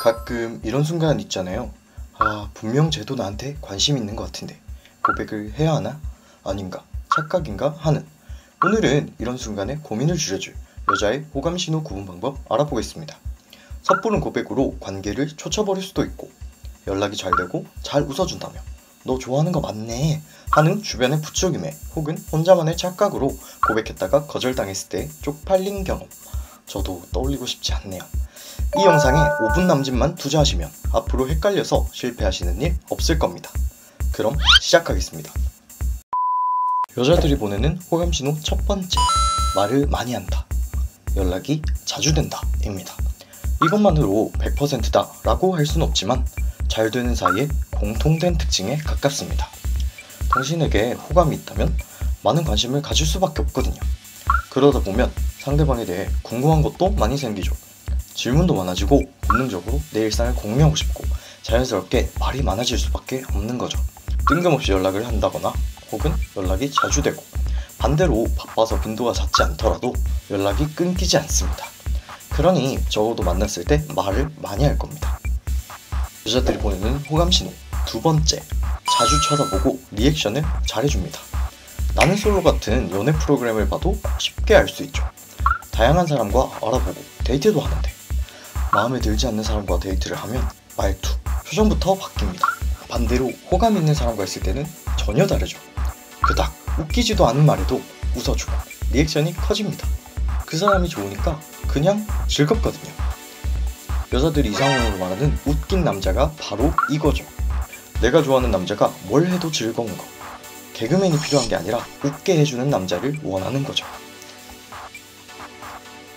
가끔 이런 순간 있잖아요. 분명 쟤도 나한테 관심 있는 것 같은데 고백을 해야 하나? 아닌가? 착각인가? 하는, 오늘은 이런 순간에 고민을 줄여줄 여자의 호감 신호 구분 방법 알아보겠습니다. 섣부른 고백으로 관계를 초쳐버릴 수도 있고, 연락이 잘 되고 잘 웃어준다며 너 좋아하는 거 맞네 하는 주변의 부추김에, 혹은 혼자만의 착각으로 고백했다가 거절당했을 때 쪽팔린 경험, 저도 떠올리고 싶지 않네요. 이 영상에 5분 남짓만 투자하시면 앞으로 헷갈려서 실패하시는 일 없을 겁니다. 그럼 시작하겠습니다. 여자들이 보내는 호감신호 첫 번째, 말을 많이 한다, 연락이 자주 된다 입니다. 이것만으로 100%다 라고 할 순 없지만 잘 되는 사이의 공통된 특징에 가깝습니다. 당신에게 호감이 있다면 많은 관심을 가질 수밖에 없거든요. 그러다 보면 상대방에 대해 궁금한 것도 많이 생기죠. 질문도 많아지고 본능적으로 내 일상을 공유하고 싶고 자연스럽게 말이 많아질 수밖에 없는 거죠. 뜬금없이 연락을 한다거나 혹은 연락이 자주 되고, 반대로 바빠서 빈도가 잦지 않더라도 연락이 끊기지 않습니다. 그러니 적어도 만났을 때 말을 많이 할 겁니다. 여자들이 보내는 호감신호 두 번째, 자주 쳐다보고 리액션을 잘해줍니다. 나는 솔로 같은 연애 프로그램을 봐도 쉽게 알 수 있죠. 다양한 사람과 알아보고 데이트도 하는데 마음에 들지 않는 사람과 데이트를 하면 말투, 표정부터 바뀝니다. 반대로 호감 있는 사람과 있을 때는 전혀 다르죠. 그닥 웃기지도 않은 말에도 웃어주고 리액션이 커집니다. 그 사람이 좋으니까 그냥 즐겁거든요. 여자들이 이상형으로 말하는 웃긴 남자가 바로 이거죠. 내가 좋아하는 남자가 뭘 해도 즐거운 거, 개그맨이 필요한 게 아니라 웃게 해주는 남자를 원하는 거죠.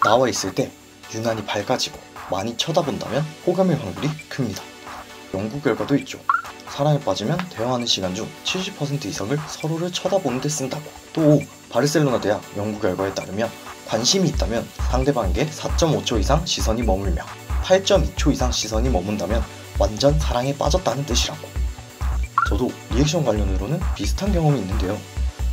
나와 있을 때 유난히 밝아지고 많이 쳐다본다면 호감일 확률이 큽니다. 연구 결과도 있죠. 사랑에 빠지면 대화하는 시간 중 70% 이상을 서로를 쳐다보는 데 쓴다고. 또 바르셀로나 대학 연구 결과에 따르면 관심이 있다면 상대방에게 4.5초 이상 시선이 머물며 8.2초 이상 시선이 머문다면 완전 사랑에 빠졌다는 뜻이라고. 저도 리액션 관련으로는 비슷한 경험이 있는데요.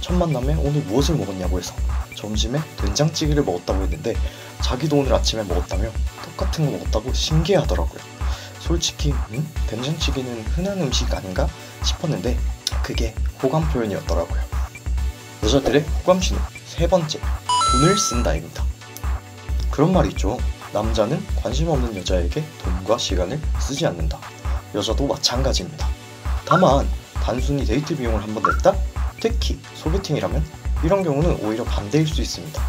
첫 만남에 오늘 무엇을 먹었냐고 해서 점심에 된장찌개를 먹었다고 했는데 자기도 오늘 아침에 먹었다며 똑같은 거 먹었다고 신기해하더라고요. 솔직히 된장찌개는 흔한 음식 아닌가 싶었는데 그게 호감 표현이었더라고요. 여자들의 호감신호 세 번째, 돈을 쓴다입니다. 그런 말이 있죠. 남자는 관심 없는 여자에게 돈과 시간을 쓰지 않는다. 여자도 마찬가지입니다. 다만 단순히 데이트 비용을 한번 냈다? 특히 소개팅이라면 이런 경우는 오히려 반대일 수 있습니다.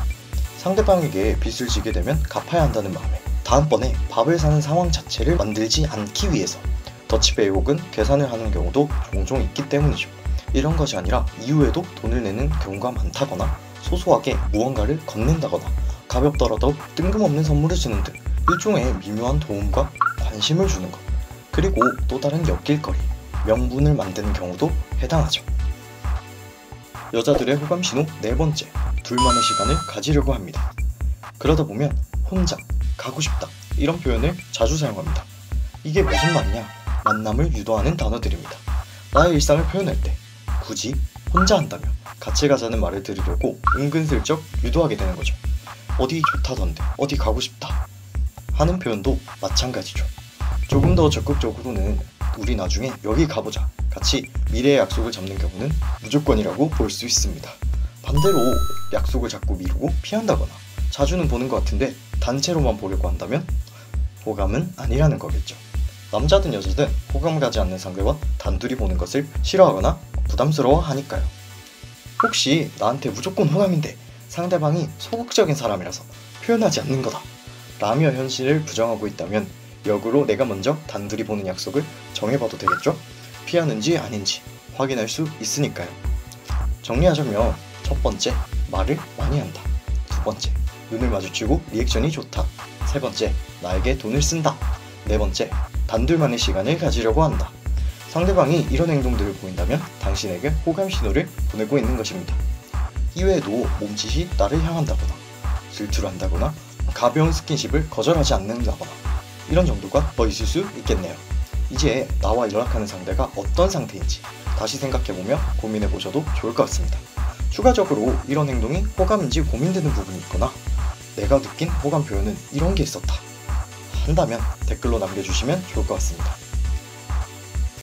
상대방에게 빚을 지게 되면 갚아야 한다는 마음에 다음번에 밥을 사는 상황 자체를 만들지 않기 위해서 더치페이 혹은 계산을 하는 경우도 종종 있기 때문이죠. 이런 것이 아니라 이후에도 돈을 내는 경우가 많다거나 소소하게 무언가를 건넨다거나 가볍더라도 뜬금없는 선물을 주는 등 일종의 미묘한 도움과 관심을 주는 것, 그리고 또 다른 엮일거리, 명분을 만드는 경우도 해당하죠. 여자들의 호감신호 네 번째, 둘만의 시간을 가지려고 합니다. 그러다 보면 혼자, 가고 싶다 이런 표현을 자주 사용합니다. 이게 무슨 말이냐? 만남을 유도하는 단어들입니다. 나의 일상을 표현할 때 굳이 혼자 한다며 같이 가자는 말을 들으려고 은근슬쩍 유도하게 되는 거죠. 어디 좋다던데, 어디 가고 싶다 하는 표현도 마찬가지죠. 조금 더 적극적으로는 우리 나중에 여기 가보자, 같이 미래의 약속을 잡는 경우는 무조건이라고 볼 수 있습니다. 반대로 약속을 자꾸 미루고 피한다거나 자주는 보는 것 같은데 단체로만 보려고 한다면 호감은 아니라는 거겠죠. 남자든 여자든 호감 가지 않는 상대와 단둘이 보는 것을 싫어하거나 부담스러워 하니까요. 혹시 나한테 무조건 호감인데 상대방이 소극적인 사람이라서 표현하지 않는 거다 라며 현실을 부정하고 있다면 역으로 내가 먼저 단둘이 보는 약속을 정해봐도 되겠죠? 피하는지 아닌지 확인할 수 있으니까요. 정리하자면 첫 번째, 말을 많이 한다. 두 번째, 눈을 마주치고 리액션이 좋다. 세 번째, 나에게 돈을 쓴다. 네 번째, 단둘만의 시간을 가지려고 한다. 상대방이 이런 행동들을 보인다면 당신에게 호감 신호를 보내고 있는 것입니다. 이외에도 몸짓이 나를 향한다거나 질투를 한다거나 가벼운 스킨십을 거절하지 않는다거나 이런 정도가 더 있을 수 있겠네요. 이제 나와 연락하는 상대가 어떤 상태인지 다시 생각해보며 고민해보셔도 좋을 것 같습니다. 추가적으로 이런 행동이 호감인지 고민되는 부분이 있거나 내가 느낀 호감 표현은 이런 게 있었다 한다면 댓글로 남겨주시면 좋을 것 같습니다.